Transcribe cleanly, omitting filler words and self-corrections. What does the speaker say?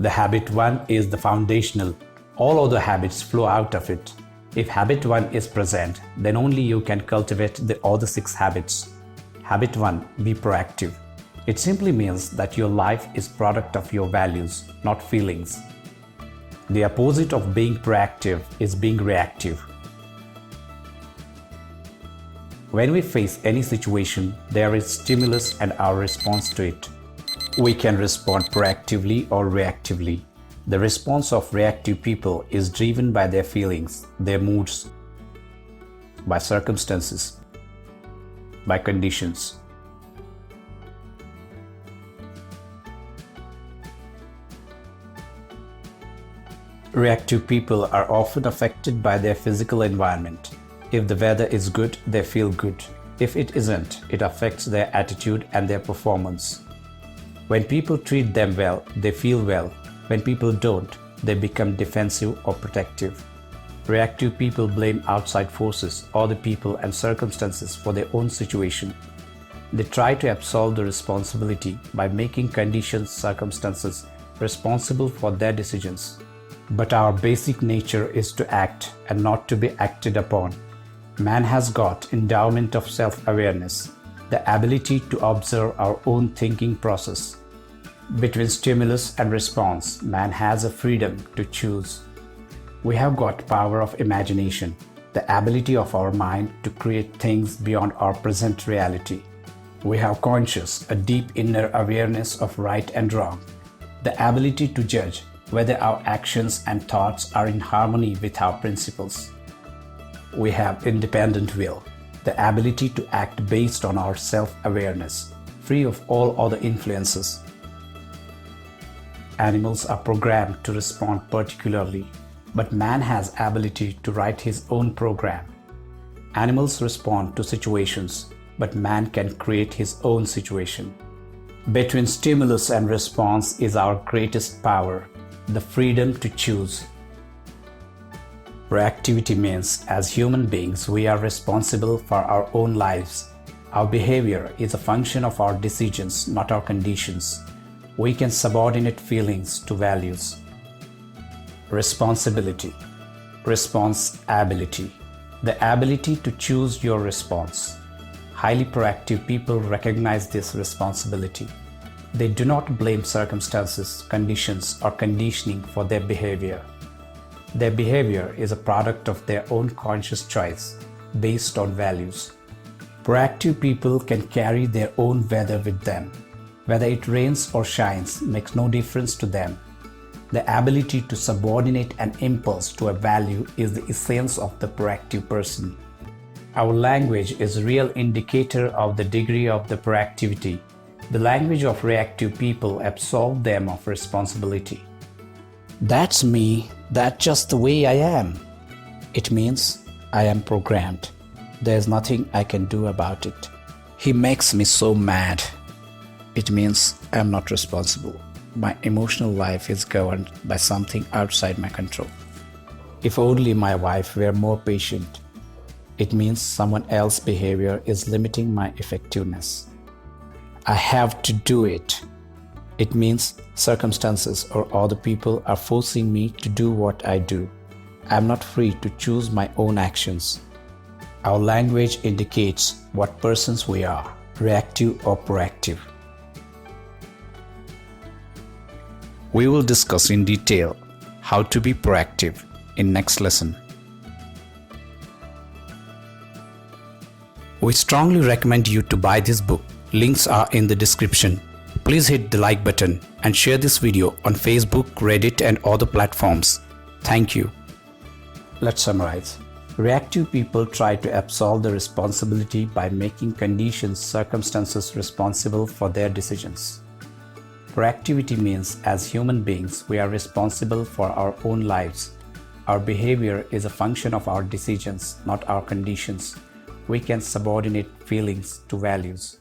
The habit 1 is the foundational. All other habits flow out of it. If habit 1 is present, then only you can cultivate the other 6 habits. Habit 1. Be proactive. It simply means that your life is product of your values, not feelings. The opposite of being proactive is being reactive. When we face any situation, there is stimulus and our response to it. We can respond proactively or reactively. The response of reactive people is driven by their feelings, their moods, by circumstances, by conditions. Reactive people are often affected by their physical environment. If the weather is good, they feel good. If it isn't, it affects their attitude and their performance. When people treat them well, they feel well. When people don't, they become defensive or protective. Reactive people blame outside forces, other people and circumstances for their own situation. They try to absolve the responsibility by making conditions, circumstances responsible for their decisions. But our basic nature is to act and not to be acted upon. Man has got endowment of self-awareness, the ability to observe our own thinking process. Between stimulus and response, man has a freedom to choose. We have got power of imagination, the ability of our mind to create things beyond our present reality. We have conscious, a deep inner awareness of right and wrong, the ability to judge whether our actions and thoughts are in harmony with our principles. We have independent will, the ability to act based on our self-awareness, free of all other influences. Animals are programmed to respond particularly, but man has ability to write his own program. Animals respond to situations, but man can create his own situation. Between stimulus and response is our greatest power, the freedom to choose. Proactivity means, as human beings, we are responsible for our own lives. Our behavior is a function of our decisions, not our conditions. We can subordinate feelings to values. Responsibility. Responsibility. The ability to choose your response. Highly proactive people recognize this responsibility. They do not blame circumstances, conditions, or conditioning for their behavior. Their behavior is a product of their own conscious choice, based on values. Proactive people can carry their own weather with them. Whether it rains or shines makes no difference to them. The ability to subordinate an impulse to a value is the essence of the proactive person. Our language is a real indicator of the degree of the proactivity. The language of reactive people absolves them of responsibility. That's me, that's just the way I am. It means I am programmed. There's nothing I can do about it. He makes me so mad. It means I'm not responsible. My emotional life is governed by something outside my control. If only my wife were more patient. It means someone else's behavior is limiting my effectiveness. I have to do it. It means circumstances or other people are forcing me to do what I do. I'm not free to choose my own actions. Our language indicates what persons we are, reactive or proactive. We will discuss in detail how to be proactive in next lesson. We strongly recommend you to buy this book. Links are in the description. Please hit the like button and share this video on Facebook, Reddit and other platforms. Thank you. Let's summarize. Reactive people try to absolve the responsibility by making conditions, circumstances responsible for their decisions. Proactivity means, as human beings, we are responsible for our own lives. Our behavior is a function of our decisions, not our conditions. We can subordinate feelings to values.